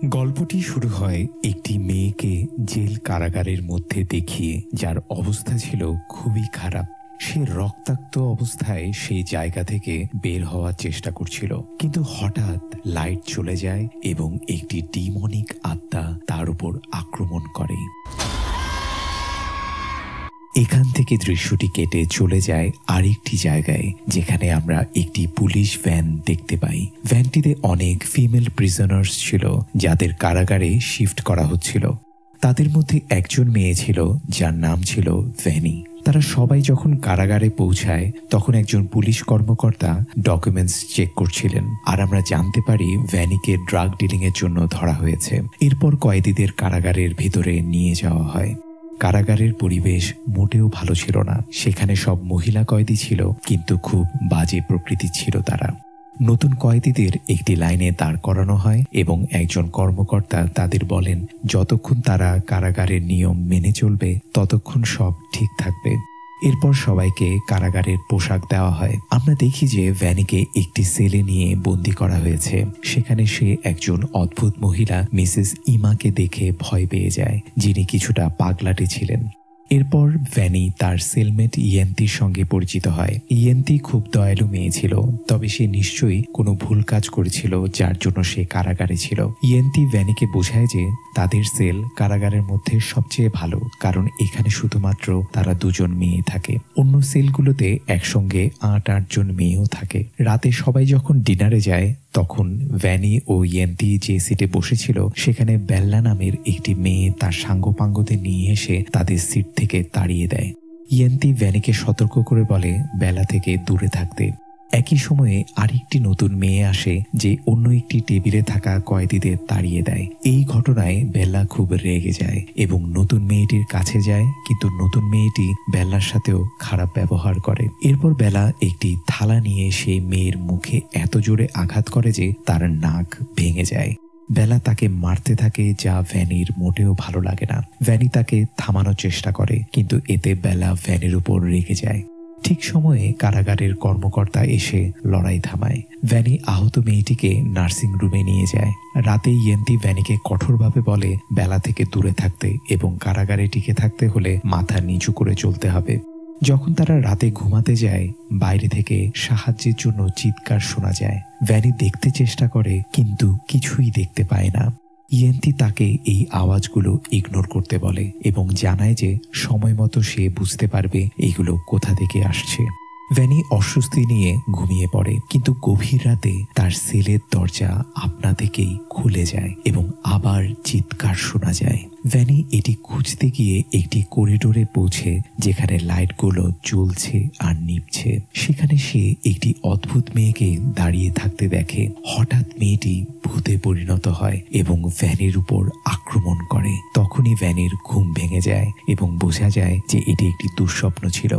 গল্পটি শুরু হয় একটি মেয়েকে জেল কারাগারের মধ্যে দেখিয়ে, যার অবস্থা ছিল খুবই খারাপ। সে রক্তাক্ত অবস্থায় সেই জায়গা থেকে বের হওয়ার চেষ্টা করছিল, কিন্তু হঠাৎ লাইট চলে যায় এবং একটি ডিমনিক আত্মা তার উপর আক্রমণ করে। এখান থেকে দৃশ্যটি কেটে চলে যায় আরেকটি জায়গায়, যেখানে আমরা একটি পুলিশ ভ্যান দেখতে পাই। ভ্যানটিতে অনেক ফিমেল প্রিজনার্স ছিল, যাদের কারাগারে শিফট করা হচ্ছিল। তাদের মধ্যে একজন মেয়ে ছিল যার নাম ছিল ভ্যানি। তারা সবাই যখন কারাগারে পৌঁছায়, তখন একজন পুলিশ কর্মকর্তা ডকুমেন্টস চেক করছিলেন, আর আমরা জানতে পারি ভ্যানিকে ড্রাগ ডিলিং এর জন্য ধরা হয়েছে। এরপর কয়েদিদের কারাগারের ভিতরে নিয়ে যাওয়া হয়। কারাগারের পরিবেশ মোটেও ভালো ছিল না। সেখানে সব মহিলা কয়েদি ছিল, কিন্তু খুব বাজে প্রকৃতির ছিল তারা। নতুন কয়েদিদের একটি লাইনে দাঁড় করানো হয় এবং একজন কর্মকর্তা তাদের বলেন, যতক্ষণ তারা কারাগারের নিয়ম মেনে চলবে ততক্ষণ সব ঠিক থাকবে। এরপর সবাইকে কারাগারের পোশাক দেওয়া হয়। আমরা দেখি যে ভ্যানিকে একটি সেলে নিয়ে বন্দি করা হয়েছে। সেখানে সে একজন অদ্ভুত মহিলা মিসেস ইমাকে দেখে ভয় পেয়ে যায়, যিনি কিছুটা পাগলাটে ছিলেন। এরপর ভ্যানি তার সেলমেট ইয়েন্তির সঙ্গে পরিচিত হয়। ইয়েন্তি খুব দয়ালু মেয়ে ছিল, তবে সে নিশ্চয়ই কোনো ভুল কাজ করেছিল, যার জন্য সে কারাগারে ছিল। ইয়েন্তি ভ্যানিকে বোঝায় যে তাদের সেল কারাগারের মধ্যে সবচেয়ে ভালো, কারণ এখানে শুধুমাত্র তারা দুজন মেয়ে থাকে। অন্য সেলগুলোতে একসঙ্গে ৮ জন মেয়েও থাকে। রাতে সবাই যখন ডিনারে যায়, তখন ভ্যানি ও ইয়েন্তি যে সিটে বসেছিল, সেখানে বেল্লা নামের একটি মেয়ে তার সাঙ্গপাঙ্গদের নিয়ে এসে তাদের সিট থেকে তাড়িয়ে দেয়। ইয়েন্তি ভ্যানিকে সতর্ক করে বলে বেলা থেকে দূরে থাকতে। একই সময়ে আরেকটি নতুন মেয়ে আসে, যে অন্য একটি টেবিলে থাকা কয়েদিদের তাড়িয়ে দেয়। এই ঘটনায় বেল্লা খুব রেগে যায় এবং নতুন মেয়েটির কাছে যায়, কিন্তু নতুন মেয়েটি বেল্লার সাথেও খারাপ ব্যবহার করে। এরপর বেলা একটি থালা নিয়ে সেই মেয়ের মুখে এত জোরে আঘাত করে যে তার নাক ভেঙে যায়। বেলা তাকে মারতে থাকে, যা ভ্যানির মোটেও ভালো লাগে না। ভ্যানি তাকে থামানোর চেষ্টা করে, কিন্তু এতে বেলা ভ্যানির উপর রেগে যায়। ঠিক সময়ে কারাগারের কর্মকর্তা এসে লড়াই থামায়। ভ্যানি আহত মেয়েটিকে নার্সিং রুমে নিয়ে যায়। রাতে ইয়েন্তি ভ্যানিকে কঠোরভাবে বলে বেলা থেকে দূরে থাকতে এবং কারাগারে টিকে থাকতে হলে মাথা নিচু করে চলতে হবে। যখন তারা রাতে ঘুমাতে যায়, বাইরে থেকে সাহায্যের জন্য চিৎকার শোনা যায়। ভ্যানি দেখতে চেষ্টা করে, কিন্তু কিছুই দেখতে পায় না। ইয়েন্তি তাকে এই আওয়াজগুলো ইগনোর করতে বলে এবং জানায় যে সময় মতো সে বুঝতে পারবে এগুলো কোথা থেকে আসছে। ভ্যানি অস্বস্তি নিয়ে ঘুমিয়ে পড়ে, কিন্তু গভীর রাতে তার সেলের দরজা আপনা থেকেই খুলে যায় এবং আবার চিৎকার শোনা যায়। ভ্যানি এটি খুঁজতে গিয়ে একটি করিডোরে পৌঁছে, যেখানে লাইটগুলো জ্বলছে আর নিভছে। সেখানে সে একটি অদ্ভুত মেয়েকে দাঁড়িয়ে থাকতে দেখে। হঠাৎ মেয়েটি ভূতে পরিণত হয় এবং ভ্যানির উপর আক্রমণ করে। তখনই ভ্যানির ঘুম ভেঙে যায় এবং বোঝা যায় যে এটি একটি দুঃস্বপ্ন ছিল।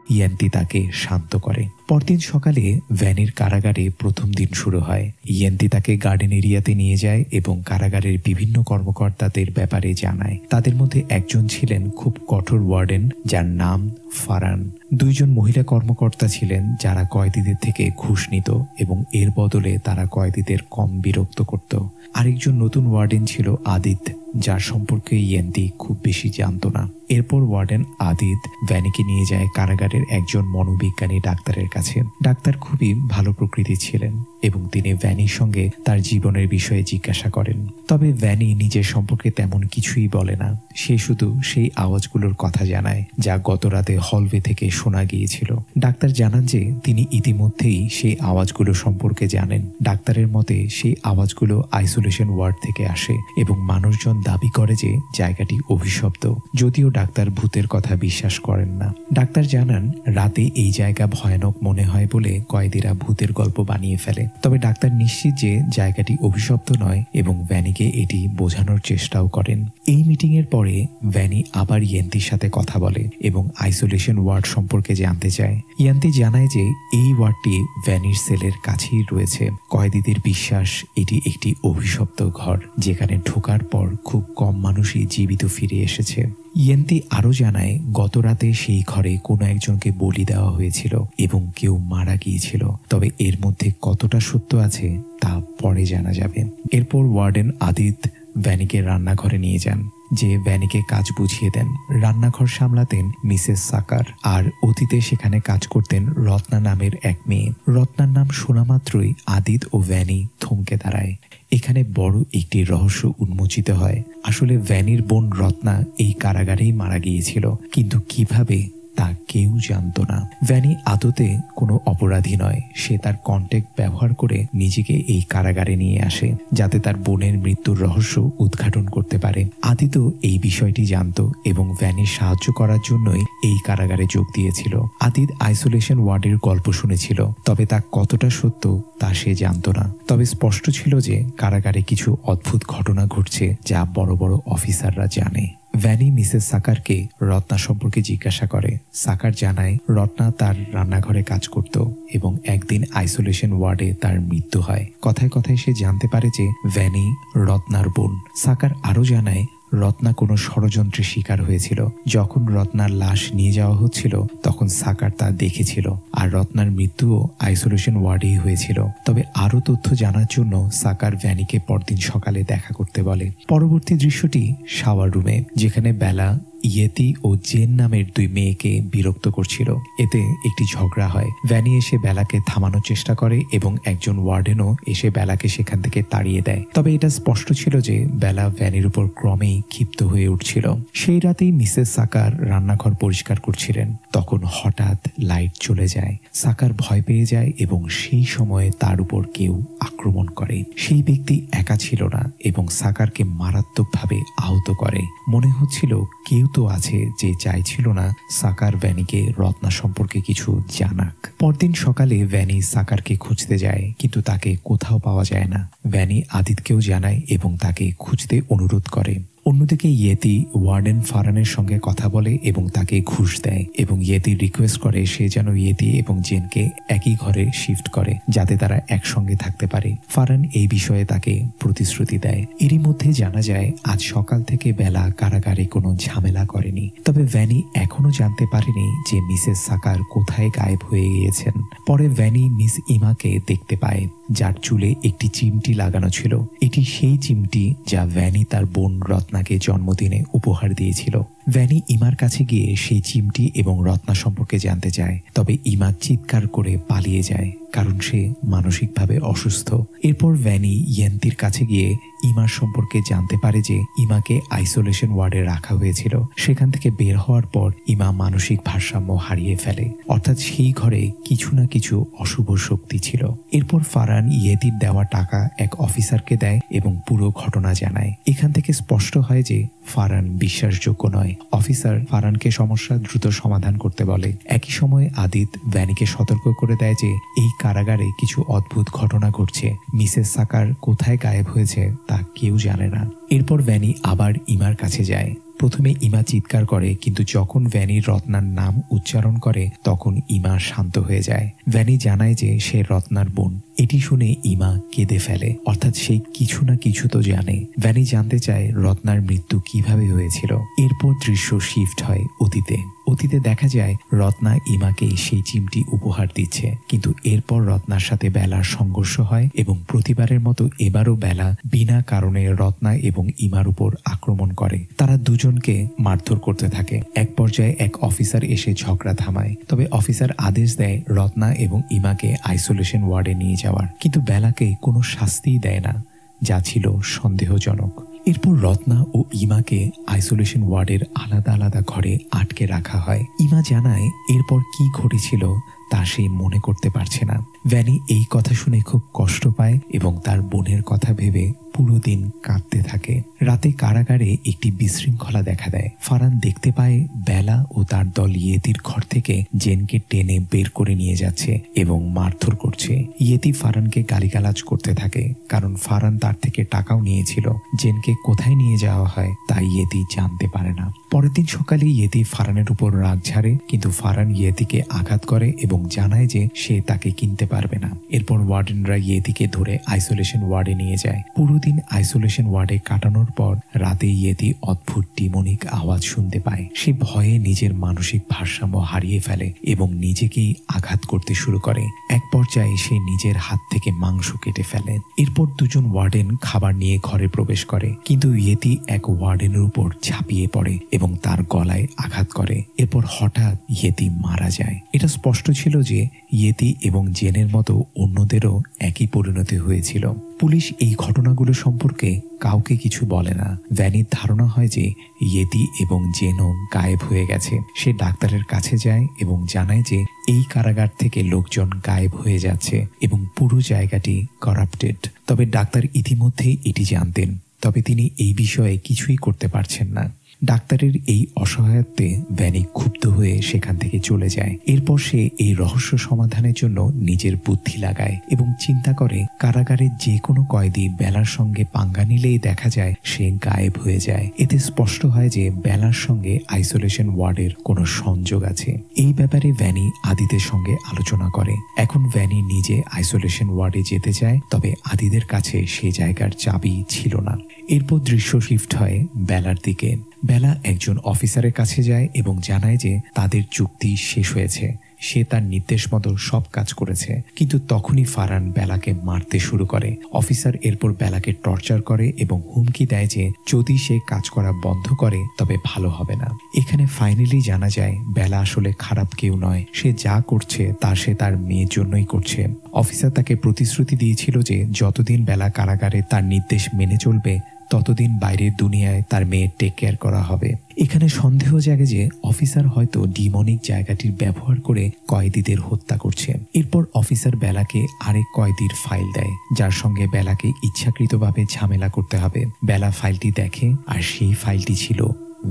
ইয়েন্তি তাকে শান্ত করে। পরদিন সকালে ভ্যানির কারাগারে প্রথম দিন শুরু হয়। ইয়েন্তি তাকে গার্ডেন এরিয়াতে নিয়ে যায় এবং কারাগারের বিভিন্ন কর্মকর্তাদের ব্যাপারে জানায়। তাদের মধ্যে একজন ছিলেন খুব কঠোর ওয়ার্ডেন, যার নাম ফারান। 2 জন মহিলা কর্মকর্তা ছিলেন, যারা কয়েদিদের থেকে ঘুষ নিত এবং এর বদলে তারা কয়েদিদের কম বিরক্ত করত। আরেকজন নতুন ওয়ার্ডেন ছিল আদিত, যার সম্পর্কে ইয়েন্তি খুব বেশি জানত না। এরপর ওয়ার্ডেন আদিত ভ্যানিকে নিয়ে যায় কারাগারের একজন মনোবিজ্ঞানী ডাক্তারের কাছে। ডাক্তার খুবই ভালো প্রকৃতির ছিলেন এবং তিনি ভ্যানির সঙ্গে তার জীবনের বিষয়ে জিজ্ঞাসা করেন। তবে ভ্যানি নিজের সম্পর্কে তেমন কিছুই বলে না। সে শুধু সেই আওয়াজগুলোর কথা জানায়, যা গত রাতে হলওয়ে থেকে শোনা গিয়েছিল। ডাক্তার জানান যে তিনি ইতিমধ্যেই সেই আওয়াজগুলো সম্পর্কে জানেন। ডাক্তারের মতে সেই আওয়াজগুলো আইসোলেশন ওয়ার্ড থেকে আসে এবং মানুষজন দাবি করে যে জায়গাটি অভিশপ্ত, যদিও ডাক্তার ভূতের কথা বিশ্বাস করেন না। ডাক্তার জানান রাতে এই জায়গা ভয়ানক মনে হয় বলে কয়েদিরা ভূতের গল্প বানিয়ে ফেলে। তবে ডাক্তার নিশ্চিত যে জায়গাটি অভিশপ্ত নয় এবং ভ্যানিকে এটি বোঝানোর চেষ্টাও করেন। এই মিটিং এর পরে ভ্যানি আবার ইয়েন্তির সাথে কথা বলে এবং আইসোলেশন আইসোলেশন ওয়ার্ড সম্পর্কে জানতে চায়। ইয়ান্তি জানায় যে এই ওয়ার্ডটি ভ্যানির সেলের কাছেই রয়েছে। কয়েদিদের বিশ্বাস এটি একটি অভিশপ্ত ঘর, যেখানে ঢোকার পর খুব কম মানুষই জীবিত ফিরে এসেছে। ইয়ান্তি আরও জানায় গত রাতে সেই ঘরে কোনো একজনকে বলি দেওয়া হয়েছিল এবং কেউ মারা গিয়েছিল, তবে এর মধ্যে কতটা সত্য আছে তা পরে জানা যাবে। এরপর ওয়ার্ডেন আদিত ভ্যানিকে রান্নাঘরে নিয়ে যান, যে ভ্যানিকে কাজ বুঝিয়ে দেন। রান্নাঘর সামলাতেন মিসেস সাকার, আর অতীতে সেখানে কাজ করতেন রত্না নামের এক মেয়ে। রত্নার নাম শোনা মাত্রই আদিত ও ভ্যানি থমকে দাঁড়ায়। এখানে বড় একটি রহস্য উন্মোচিত হয়। আসলে ভ্যানির বোন রত্না এই কারাগারেই মারা গিয়েছিল, কিন্তু কিভাবে তা কেউ জানত না। ভ্যানি আদতে কোনো অপরাধী নয়। সে তার কন্ট্যাক্ট ব্যবহার করে নিজেকে এই কারাগারে নিয়ে আসে, যাতে তার বোনের মৃত্যুর রহস্য উদ্ঘাটন করতে পারে। আদিত এই বিষয়টি জানত এবং ভ্যানির সাহায্য করার জন্যই এই কারাগারে যোগ দিয়েছিল। আদিত আইসোলেশন ওয়ার্ডের গল্প শুনেছিল, তবে তা কতটা সত্য তা সে জানত না। তবে স্পষ্ট ছিল যে কারাগারে কিছু অদ্ভুত ঘটনা ঘটছে, যা বড় বড় অফিসাররা জানে। ভ্যানি মিসেস সাকারকে রত্না সম্পর্কে জিজ্ঞাসা করে। সাকার জানায় রত্না তার রান্নাঘরে কাজ করত এবং একদিন আইসোলেশন ওয়ার্ডে তার মৃত্যু হয়। কথায় কথায় সে জানতে পারে যে ভ্যানি রত্নার বোন। সাকার আরও জানায় রত্না কোনো ষড়যন্ত্রের শিকার হয়েছিল। যখন রত্নার লাশ নিয়ে যাওয়া হচ্ছিল তখন সাকার তা দেখেছিল, আর রত্নার মৃত্যুও আইসোলেশন ওয়ার্ডেই হয়েছিল। তবে আরও তথ্য জানার জন্য সাকার ভ্যানিকে পরদিন সকালে দেখা করতে বলে। পরবর্তী দৃশ্যটি শাওয়ার রুমে, যেখানে বেলা ইয়েতি ও জেন নামের দুই মেয়েকে বিরক্ত করছিল। এতে একটি ঝগড়া হয়। ভ্যানি এসে বেলাকে থামানোর চেষ্টা করে এবং একজন ওয়ার্ডেনও এসে বেলাকে সেখান থেকে তাড়িয়ে দেয়। তবে এটা স্পষ্ট ছিল যে বেলা ভ্যানির উপর ক্রমেই ক্ষিপ্ত হয়ে উঠছিল। সেই রাতেই মিসেস সাকার রান্নাঘর পরিষ্কার করছিলেন। তখন হঠাৎ লাইট চলে যায়। সাকার ভয় পেয়ে যায় এবং সেই সময়ে তার উপর কেউ আক্রমণ করে। সেই ব্যক্তি একা ছিল না এবং সাকারকে মারাত্মকভাবে আহত করে। মনে হচ্ছিল কেউ তো আছে যে চাইছিল না সাকার ভ্যানিকে রত্না সম্পর্কে কিছু জানাক। পরদিন সকালে ভ্যানি সাকারকে খুঁজতে যায়, কিন্তু তাকে কোথাও পাওয়া যায় না। ভ্যানি আদিতকেও জানায় এবং তাকে খুঁজতে অনুরোধ করে। অন্যদিকে ইয়েতি ওয়ার্ডেন ফারানের সঙ্গে কথা বলে এবং তাকে ঘুষ দেয় এবং ইয়েতি রিকোয়েস্ট করে সে যেন ইয়েতি এবং জেনকে একই ঘরে শিফট করে, যাতে তারা একসঙ্গে থাকতে পারে। ফারান এই বিষয়ে তাকে প্রতিশ্রুতি দেয়। এরই মধ্যে জানা যায় আজ সকাল থেকে বেলা কারাগারে কোনো ঝামেলা করেনি। তবে ভ্যানি এখনো জানতে পারেনি যে মিসেস সাকার কোথায় গায়েব হয়ে গিয়েছেন। পরে ভ্যানি মিস ইমাকে দেখতে পায়, যার চুলে একটি চিমটি লাগানো ছিল। এটি সেই চিমটি যা ভ্যানি তার বোন রত্নাকে জন্মদিনে উপহার দিয়েছিল। ভ্যানি ইমার কাছে গিয়ে সেই চিমটি এবং রত্না সম্পর্কে জানতে চায়, তবে ইমা চিৎকার করে পালিয়ে যায়, কারণ সে মানসিকভাবে অসুস্থ। এরপর ভ্যানি ইয়ান্তির কাছে গিয়ে ইমার সম্পর্কে জানতে পারে যে ইমাকে আইসোলেশন ওয়ার্ডে রাখা হয়েছিল। সেখান থেকে বের হওয়ার পর ইমা মানসিক ভারসাম্য হারিয়ে ফেলে, অর্থাৎ সেই ঘরে কিছু না কিছু অশুভ শক্তি ছিল। এরপর ফারান ইয়েতির দেওয়া টাকা এক অফিসারকে দেয় এবং পুরো ঘটনা জানায়। এখান থেকে স্পষ্ট হয় যে ফারান বিশ্বাসযোগ্য নয়। অফিসার ফারানকে সমস্যা দ্রুত সমাধান করতে বলে। একই সময়ে আদিত ভ্যানিকে সতর্ক করে দেয় যে এই কারাগারে কিছু অদ্ভুত ঘটনা ঘটছে। মিসেস সাকার কোথায় গায়েব হয়েছে তা কেউ জানে না। এরপর ভ্যানি আবার ইমার কাছে যায়। প্রথমে ইমা চিৎকার করে, কিন্তু যখন ভ্যানি রত্নার নাম উচ্চারণ করে তখন ইমা শান্ত হয়ে যায়। ভ্যানি জানায় যে সে রত্নার বোন। এটি শুনে ইমা কেঁদে ফেলে, অর্থাৎ সে কিছু না কিছু তো জানে। ভ্যানি জানতে চায় রত্নার মৃত্যু কিভাবে হয়েছিল। এরপর দৃশ্য শিফট হয় অতীতে। অতীতে দেখা যায় রত্না ইমাকে সেই চিমটি উপহার দিচ্ছে, কিন্তু এরপর রত্নার সাথে বেলার সংঘর্ষ হয় এবং প্রতিবারের মতো এবারও বেলা বিনা কারণে রত্না এবং ইমার উপর আক্রমণ করে। তারা দুজনকে মারধর করতে থাকে। এক পর্যায়ে এক অফিসার এসে ঝগড়া থামায়, তবে অফিসার আদেশ দেয় রত্না এবং ইমাকে আইসোলেশন ওয়ার্ডে নিয়ে যাওয়ার, কিন্তু বেলাকে কোনো শাস্তিই দেয় না, যা ছিল সন্দেহজনক। এরপর রত্না ও ইমাকে আইসোলেশন ওয়ার্ডের আলাদা আলাদা ঘরে আটকে রাখা হয়। ইমা জানায় এরপর কি ঘটেছিল তা সে মনে করতে পারছে না। ভ্যানি এই কথা শুনে খুব কষ্ট পায় এবং তার বোনের কথা ভেবে পুরো দিন কাঁদতে থাকে। রাতে কারাগারে একটি বিশৃঙ্খলা দেখা দেয়। ফারান দেখতে পায় বেলা ও তার দল ইয়েতির ঘর থেকে জেনকে টেনে বের করে নিয়ে যাচ্ছে এবং মারধর করছে। ইয়েতি ফারানকে গালিগালাজ করতে থাকে, কারণ ফারান তার থেকে টাকাও নিয়েছিল। জেনকে কোথায় নিয়ে যাওয়া হয় তা ইয়েতি জানতে পারে না। পরের দিন সকালে ইয়েতি ফারানের উপর রাগ ঝাড়ে, কিন্তু ফারান ইয়েতিকে আঘাত করে এবং জানায় যে সে তাকে কিনতে পারবে না। এরপর ওয়ার্ডেনরা ইয়েতিকে ধরে আইসোলেশন ওয়ার্ডে নিয়ে যায়। পুরো দিন আইসোলেশন ওয়ার্ডে কাটানোর পর রাতে ইয়েতি অদ্ভুত ডিমনিক আওয়াজ শুনতে পায়। সে ভয়ে নিজের মানসিক ভারসাম্য হারিয়ে ফেলে এবং নিজেকেই আঘাত করতে শুরু করে। এক পর্যায়ে সে নিজের হাত থেকে মাংস কেটে ফেলে। এরপর দুজন ওয়ার্ডেন খাবার নিয়ে ঘরে প্রবেশ করে, কিন্তু ইয়েতি এক ওয়ার্ডেনের উপর ঝাঁপিয়ে পড়ে এবং তার গলায় আঘাত করে। এরপর হঠাৎ ইয়েতি মারা যায়। এটা স্পষ্ট ছিল যে ইয়েতি এবং জেনের মতো অন্যদেরও একই পরিণতি হয়েছিল। পুলিশ এই ঘটনাগুলো সম্পর্কে কাউকে কিছু বলে না। ভ্যানির ধারণা হয় যে ইয়েতি এবং জেনও গায়েব হয়ে গেছে। সে ডাক্তারের কাছে যায় এবং জানায় যে এই কারাগার থেকে লোকজন গায়েব হয়ে যাচ্ছে এবং পুরো জায়গাটি করাপ্টেড। তবে ডাক্তার ইতিমধ্যেই এটি জানতেন, তবে তিনি এই বিষয়ে কিছুই করতে পারছেন না। ডাক্তারের এই অসহায়ত্বে ভ্যানি ক্ষুব্ধ হয়ে সেখান থেকে চলে যায়। এরপর সে এই রহস্য সমাধানের জন্য নিজের বুদ্ধি লাগায় এবং চিন্তা করে কারাগারের যে কোনো কয়েদি বেলার সঙ্গে পাঙ্গা নিলেই দেখা যায় সে গায়েব হয়ে যায়। এতে স্পষ্ট হয় যে বেলার সঙ্গে আইসোলেশন ওয়ার্ডের কোনো সংযোগ আছে। এই ব্যাপারে ভ্যানি আদিদের সঙ্গে আলোচনা করে। এখন ভ্যানি নিজে আইসোলেশন ওয়ার্ডে যেতে চায়, তবে আদিদের কাছে সে জায়গার চাবি ছিল না। এরপর দৃশ্য শিফট হয় বেলার দিকে। বেলা একজন অফিসারের কাছে যায় এবং জানায় যে তাদের চুক্তি শেষ হয়েছে। সে তার নির্দেশ মতো সব কাজ করেছে, কিন্তু তখনই ফারান বেলাকে মারতে শুরু করে। অফিসার এরপর বেলাকে টর্চার করে এবং হুমকি দেয় যে যদি সে কাজ করা বন্ধ করে তবে ভালো হবে না। এখানে ফাইনালি জানা যায় বেলা আসলে খারাপ কেউ নয়। সে যা করছে তা সে তার মেয়ের জন্যই করছে। অফিসার তাকে প্রতিশ্রুতি দিয়েছিল যে যতদিন বেলা কারাগারে তার নির্দেশ মেনে চলবে ততদিন বাইরের দুনিয়ায় তার মেয়ের টেক কেয়ার করা হবে। এখানে সন্দেহ জাগে যে অফিসার হয়তো ডিমনিক জায়গাটির ব্যবহার করে কয়েদিদের হত্যা করছে। এরপর অফিসার বেলাকে আরেক কয়েদির ফাইল দেয়, যার সঙ্গে বেলাকে ইচ্ছাকৃতভাবে ঝামেলা করতে হবে। বেলা ফাইলটি দেখে আর সেই ফাইলটি ছিল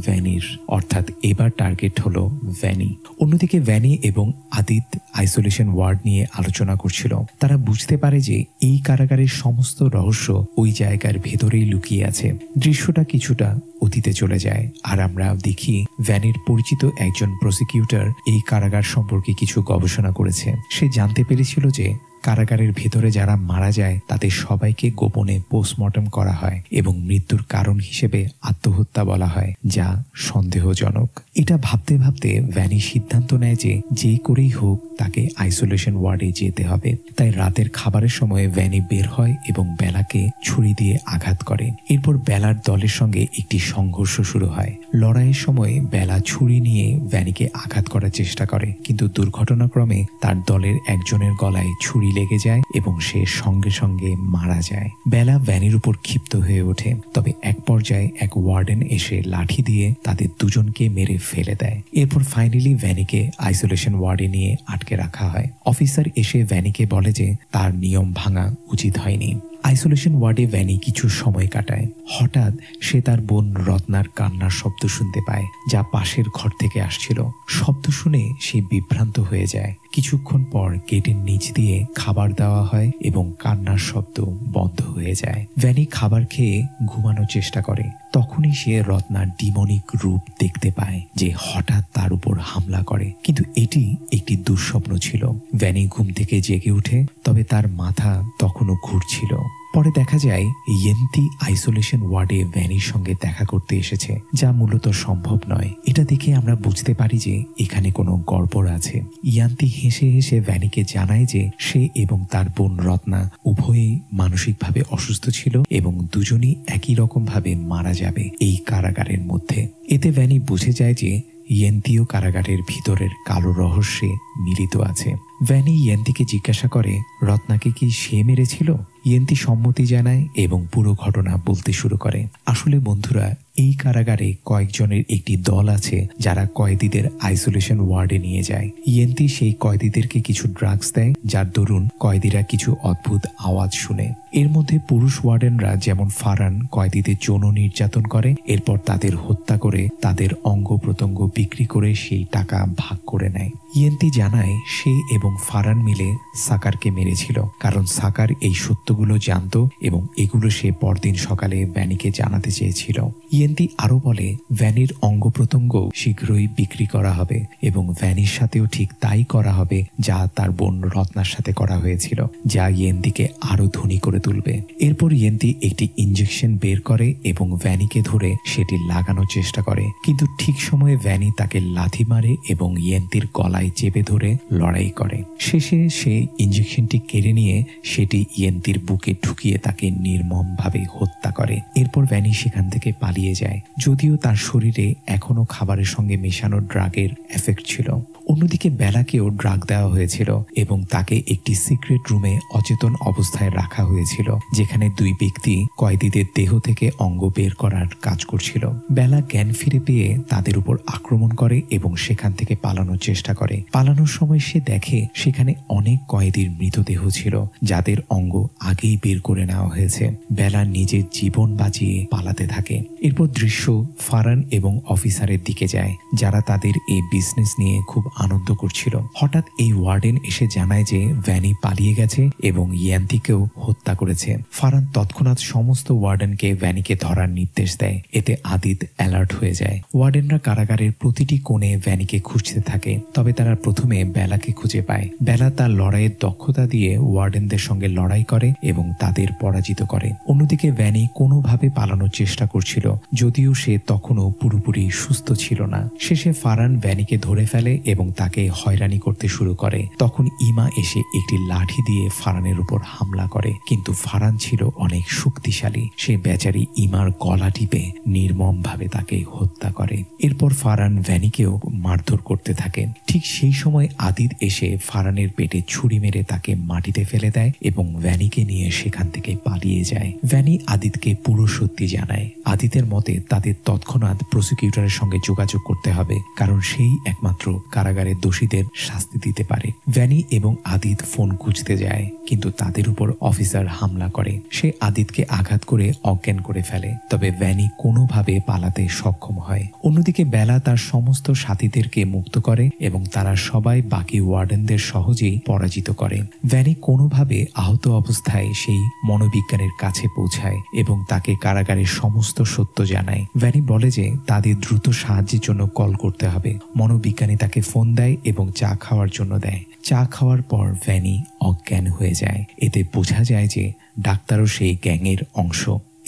ভ্যানির, অর্থাৎ এবার টার্গেট হলো ভ্যানি। অন্যদিকে ভ্যানি এবং আদিত আইসোলেশন ওয়ার্ড নিয়ে আলোচনা করছিল। তারা বুঝতে পারে যে এই কারাগারের সমস্ত রহস্য ওই জায়গার ভেতরেই লুকিয়ে আছে। দৃশ্যটা কিছুটা অতীতে চলে যায় আর আমরা দেখি ভ্যানির পরিচিত একজন প্রসিকিউটর এই কারাগার সম্পর্কে কিছু গবেষণা করেছে। সে জানতে পেরেছিল যে কারাগারের ভেতরে যারা মারা যায় তাদের সবাইকে গোপনে পোস্টমর্টম করা হয় এবং মৃত্যুর কারণ হিসেবে আত্মহত্যা বলা হয়, যা সন্দেহজনক। এটা ভাবতে ভাবতে ভ্যানি সিদ্ধান্ত নেয় যে যে করেই হোক তাকে আইসোলেশন ওয়ার্ডে যেতে হবে। তাই রাতের খাবারের সময় ভ্যানি বের হয় এবং বেলাকে ছুরি দিয়ে আঘাত করে। এরপর বেলার দলের সঙ্গে একটি সংঘর্ষ শুরু হয়। লড়াইয়ের সময় বেলা ছুরি নিয়ে ভ্যানিকে আঘাত করার চেষ্টা করে, কিন্তু দুর্ঘটনাক্রমে তার দলের একজনের গলায় ছুরি লেগে যায় এবং সে সঙ্গে সঙ্গে মারা যায়। বেলা ভ্যানির উপর ক্ষিপ্ত হয়ে ওঠে, তবে এক পর্যায়ে এক ওয়ার্ডেন এসে লাঠি দিয়ে তাদের দুজনকে মেরে ফেলে দেয়। এরপর ফাইনালি ভ্যানিকে আইসোলেশন ওয়ার্ডে নিয়ে আটকে রাখা হয়। অফিসার এসে ভ্যানিকে বলে যে তার নিয়ম ভাঙা উচিত হয়নি। আইসোলেশন ওয়ার্ডে ভ্যানি কিছু সময় কাটায়। হঠাৎ সে তার বোন রত্নার কান্নার শব্দ শুনতে পায়, যা পাশের ঘর থেকে আসছিল। শব্দ শুনে সে বিভ্রান্ত হয়ে যায়। কিছুক্ষণ পর গেটের নিচ দিয়ে খাবার দেওয়া হয় এবং কান্নার শব্দ বন্ধ হয়ে যায়। ভ্যানি খাবার খেয়ে ঘুমানোর চেষ্টা করে। তখনই সে রত্নার ডিমনিক রূপ দেখতে পায়, যে হঠাৎ তার উপর হামলা করে, কিন্তু এটি একটি দুঃস্বপ্ন ছিল। ভ্যানি ঘুম থেকে জেগে উঠে, তবে তার মাথা তখনও ঘুরছিল। পরে দেখা যায় ইয়েন্তি আইসোলেশন ওয়ার্ডে ভ্যানির সঙ্গে দেখা করতে এসেছে, যা মূলত সম্ভব নয়। এটা দেখে আমরা বুঝতে পারি যে এখানে কোনো গড়বড় আছে। ইয়ান্তি হেসে হেসে ভ্যানিকে জানায় যে সে এবং তার বোন রত্না উভয়ই মানসিকভাবে অসুস্থ ছিল এবং দুজনই একই রকম ভাবে মারা যাবে এই কারাগারের মধ্যে। এতে ভ্যানি বুঝে যায় যে ইয়েন্তিও কারাগারের ভিতরের কালো রহস্যে মিলিত আছে। ভ্যানি ইয়েন্তিকে জিজ্ঞাসা করে রত্নাকে কি সে মেরেছিল। ইয়েন্তি সম্মতি জানায় এবং পুরো ঘটনা বলতে শুরু করে। আসলে বন্ধুরা, এই কারাগারে কয়েকজনের একটি দল আছে যারা কয়েদিদের আইসোলেশন ওয়ার্ডে নিয়ে যায়। ইয়েন্তি সেই কয়েদিদেরকে কিছু ড্রাগস দেয়, যার দরুন কয়েদিরা কিছু অদ্ভুত আওয়াজ শুনে। এর মধ্যে পুরুষ ওয়ার্ডেনরা যেমন ফারান কয়েদিদের যৌন নির্যাতন করে, এরপর তাদের হত্যা করে তাদের অঙ্গ প্রত্যঙ্গ বিক্রি করে সেই টাকা ভাগ করে নেয়। ইয়েন্তি জানায় সে এবং ফারান মিলে সাকারকে মেরেছিল, কারণ সাকার এই সত্যগুলো জানত এবং এগুলো সে পরদিন সকালে ভ্যানিকে জানাতে চেয়েছিল। ইয়েন্তি আরো বলে ভ্যানির অঙ্গ প্রত্যঙ্গ শীঘ্রই বিক্রি করা হবে এবং ভ্যানির সাথেও ঠিক তাই করা হবে যা তার বোন রত্নার সাথে করা হয়েছিল, যা ইয়েন্তিকে আরো ধনী করে তুলবে। এরপর ইয়েন্তি একটি ইঞ্জেকশন বের করে এবং ভ্যানিকে ধরে সেটি লাগানোর চেষ্টা করে, কিন্তু ঠিক সময়ে ভ্যানি তাকে লাথি মারে এবং ইয়েন্তির গলায় চেপে ধরে লড়াই করে। শেষে সে ইঞ্জেকশনটি কেড়ে নিয়ে সেটি ইয়েন্তির বুকে ঢুকিয়ে তাকে নির্মমভাবে হত্যা করে। এরপর ভ্যানি সেখান থেকে পালিয়ে যায়, যদিও তার শরীরে এখনো খাবারের সঙ্গে মেশানো ড্রাগের এফেক্ট ছিল। অন্যদিকে বেলাকেও ড্রাগ দেওয়া হয়েছিল এবং তাকে একটি সিক্রেট রুমে অচেতন অবস্থায় রাখা হয়েছিল, যেখানে দুই ব্যক্তি কয়েদিদের দেহ থেকে অঙ্গ বের করার কাজ করছিল। বেলা জ্ঞান ফিরে পেয়ে তাদের উপর আক্রমণ করে এবং সেখান থেকে পালানোর চেষ্টা করে। পালানোর সময় সে দেখে সেখানে অনেক কয়েদির মৃতদেহ ছিল, যাদের অঙ্গ আগেই বের করে নেওয়া হয়েছে। বেলা নিজের জীবন বাঁচিয়ে পালাতে থাকে। এরপর দৃশ্য ফারান এবং অফিসারের দিকে যায়, যারা তাদের এই বিজনেস নিয়ে খুব আনন্দ করছিল। হঠাৎ এই ওয়ার্ডেন এসে জানায় যে ভ্যানি পালিয়ে গেছে এবং ইয়েন্তিকেও হত্যা করেছে। ফারান তৎক্ষণাৎ সমস্ত ওয়ার্ডেনকে ভ্যানিকে ধরার নির্দেশ দেয়। এতে আদিত অ্যালার্ট হয়ে যায়। ওয়ার্ডেনরা কারাগারের প্রতিটি কোণে ভ্যানিকে খুঁজতে থাকে, তবে তারা প্রথমে বেলাকে খুঁজে পায়। বেলা তার লড়াইয়ের দক্ষতা দিয়ে ওয়ার্ডেনদের সঙ্গে লড়াই করে এবং তাদের পরাজিত করে। অন্যদিকে ভ্যানি কোনোভাবে পালানোর চেষ্টা করছিল, যদিও সে তখনও পুরোপুরি সুস্থ ছিল না। শেষে ফারান ভ্যানিকে ধরে ফেলে এবং তাকে হয়রানি করতে শুরু করে। তখন ইমা এসে একটি লাঠি দিয়ে ফারানের উপর হামলা করে, কিন্তু ফারান ছিল অনেক শক্তিশালী। সে বেচারি ইমার গলা টিপে নির্মমভাবে তাকে হত্যা করে। এরপর ফারান ভ্যানিকেও মারধর করতে থাকে। ঠিক সেই সময় আদিত এসে ফারানের পেটে ছুরি মেরে তাকে মাটিতে ফেলে দেয় এবং ভ্যানিকে নিয়ে সেখান থেকে পালিয়ে যায়। ভ্যানি আদিতকে পুরো সত্যি জানায়। আদিতের মতে তাদের তৎক্ষণাৎ প্রসিকিউটরের সঙ্গে যোগাযোগ করতে হবে, কারণ সেই একমাত্র কারাগারের দোষীদের শাস্তি দিতে পারে। ভ্যানি এবং আদিত ফোন খুঁজতে যায়, কিন্তু তাদের উপর অফিসার হামলা করে। সে আদিতকে আঘাত করে অজ্ঞান করে ফেলে, তবে ভ্যানি কোনোভাবে পালাতে সক্ষম হয়। অন্যদিকে বেলা তার সমস্ত সাথীদেরকে মুক্ত করে এবং তারা সবাই বাকি ওয়ার্ডেনদের সহজেই পরাজিত করে। ভ্যানি কোনোভাবে আহত অবস্থায় সেই মনোবিজ্ঞানীর কাছে পৌঁছায় এবং তাকে কারাগারের সমস্ত সত্য জানায়। ভ্যানি বলে যে তাদের দ্রুত সাহায্যের জন্য কল করতে হবে। মনোবিজ্ঞানী তাকে ফোন দেয় এবং চা খাওয়ার জন্য দেয়। চা খাওয়ার পর ভ্যানি অজ্ঞান হয়ে যায়। এতে বোঝা যায় যে ডাক্তারও সেই গ্যাংয়ের অংশ।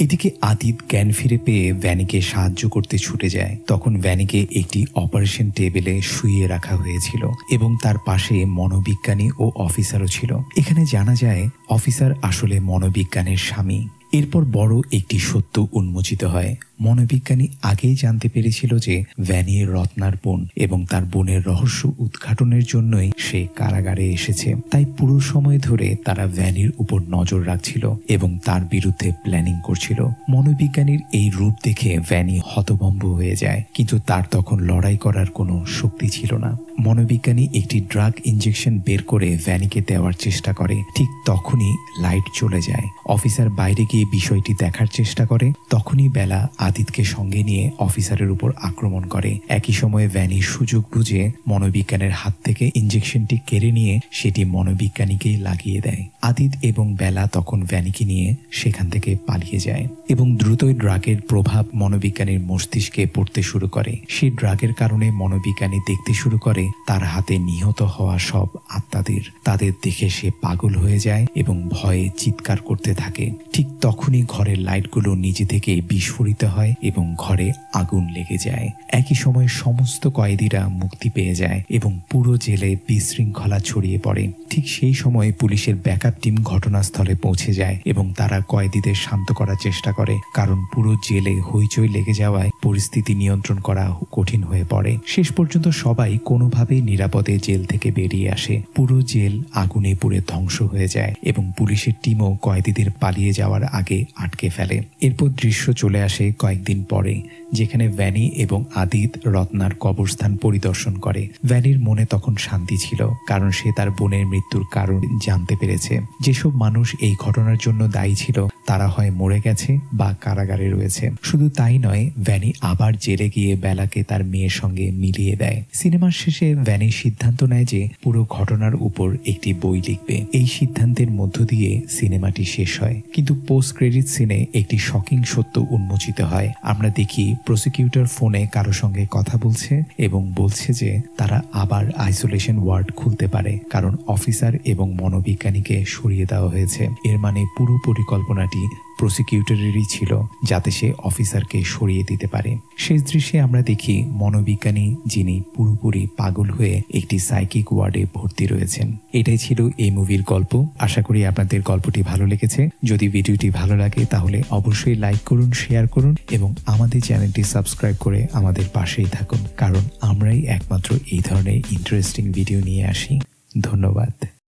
এদিকে আদিত জ্ঞান ফিরে পেয়ে ভ্যানিকে সাহায্য করতে ছুটে যায়। তখন ভ্যানিকে একটি অপারেশন টেবিলে শুইয়ে রাখা হয়েছিল এবং তার পাশে মনোবিজ্ঞানী ও অফিসারও ছিল। এখানে জানা যায় অফিসার আসলে মনোবিজ্ঞানের স্বামী। এরপর বড় একটি সত্য উন্মোচিত হয়। মনোবিজ্ঞানী আগেই জানতে পেরেছিল যে ভ্যানি রত্নার বোন এবং তার বোনের রহস্য উদ্ঘাটনের জন্যই সে কারাগারে এসেছে। তাই পুরো সময় ধরে তারা ভ্যানির উপর নজর রাখছিল এবং তার বিরুদ্ধে প্ল্যানিং করছিল। মনোবিজ্ঞানীর এই রূপ দেখে ভ্যানি হতভম্ব হয়ে যায়, কিন্তু তার তখন লড়াই করার কোনো শক্তি ছিল না। মনোবিজ্ঞানী একটি ড্রাগ ইঞ্জেকশন বের করে ভ্যানিকে দেওয়ার চেষ্টা করে। ঠিক তখনই লাইট চলে যায়। অফিসার বাইরে গিয়ে বিষয়টি দেখার চেষ্টা করে। তখনই বেলা আদিতকে সঙ্গে নিয়ে অফিসারের উপর আক্রমণ করে। একই সময়ে ভ্যানি সুযোগ বুঝে মনোবিজ্ঞানের হাত থেকে ইঞ্জেকশনটি কেড়ে নিয়ে সেটি মনোবিজ্ঞানীকেই লাগিয়ে দেয়। আদিত এবং বেলা তখন ভ্যানিকে নিয়ে সেখান থেকে পালিয়ে যায় এবং দ্রুতই ড্রাগের প্রভাব মনোবিজ্ঞানীর মস্তিষ্কে পড়তে শুরু করে। সেই ড্রাগের কারণে মনোবিজ্ঞানী দেখতে শুরু করে তার হাতে নিহত হওয়া সব আত্মাদের। তাদের দেখে সে পাগল হয়ে যায় এবং ভয়ে চিৎকার করতে থাকে। ঠিক তখনই ঘরের লাইটগুলো নিজে থেকে বিস্ফোরিত হয় এবং ঘরে আগুন লেগে যায়। একই সময় সমস্ত কয়েদিরা মুক্তি পেয়ে যায় এবং পুরো জেলে বিশৃঙ্খলা ছড়িয়ে পড়ে। ঠিক সেই সময় পুলিশের ব্যাকআপ টিম ঘটনাস্থলে পৌঁছে যায় এবং তারা কয়েদিদের শান্ত করার চেষ্টা করে, কারণ পুরো জেলে হইচই লেগে যাওয়ায় পরিস্থিতি নিয়ন্ত্রণ করা কঠিন হয়ে পড়ে। শেষ পর্যন্ত সবাই কোনোভাবেই নিরাপদে জেল থেকে বেরিয়ে আসে। পুরো জেল আগুনে পুড়ে ধ্বংস হয়ে যায় এবং পুলিশের টিমও কয়েদিদের পালিয়ে যাওয়া যাওয়ার আগে আটকে ফেলে। এরপর দৃশ্য চলে আসে কয়েকদিন পরে, যেখানে ভ্যানি এবং আদিত রত্নার কবরস্থান পরিদর্শন করে। ভ্যানির মনে তখন শান্তি ছিল, কারণ সে তার বোনের মৃত্যুর কারণ জানতে পেরেছে। যেসব মানুষ এই ঘটনার জন্য দায়ী ছিল তারা হয় মরে গেছে বা কারাগারে রয়েছে। শুধু তাই নয়, ভ্যানি আবার জেলে গিয়ে বেলাকে তার মেয়ের সঙ্গে মিলিয়ে দেয়। সিনেমার শেষে ভ্যানি সিদ্ধান্ত নেয় যে পুরো ঘটনার উপর একটি বই লিখবে। এই সিদ্ধান্তের মধ্য দিয়ে সিনেমাটি শেষ হয়। কিন্তু পোস্ট ক্রেডিট সিনে একটি শকিং সত্য উন্মোচিত হয়। আমরা দেখি প্রসিকিউটর ফোনে কারো সঙ্গে কথা বলছে এবং বলছে যে তারা আবার আইসোলেশন ওয়ার্ড খুলতে পারে, কারণ অফিসার এবং মনোবিজ্ঞানীকে সরিয়ে দেওয়া হয়েছে। এর মানে পুরো পরিকল্পনাটি প্রসিকিউটরেরই ছিল, যাতে সে অফিসারকে সরিয়ে দিতে পারে। শেষ দৃশ্যে আমরা দেখি মনোবিজ্ঞানী, যিনি পুরোপুরি পাগল হয়ে একটি সাইকিক ওয়ার্ডে ভর্তি রয়েছেন। এটাই ছিল এই মুভির গল্প। আশা করি আপনাদের গল্পটি ভালো লেগেছে। যদি ভিডিওটি ভালো লাগে তাহলে অবশ্যই লাইক করুন, শেয়ার করুন এবং আমাদের চ্যানেলটি সাবস্ক্রাইব করে আমাদের পাশেই থাকুন, কারণ আমরাই একমাত্র এই ধরনের ইন্টারেস্টিং ভিডিও নিয়ে আসি। ধন্যবাদ।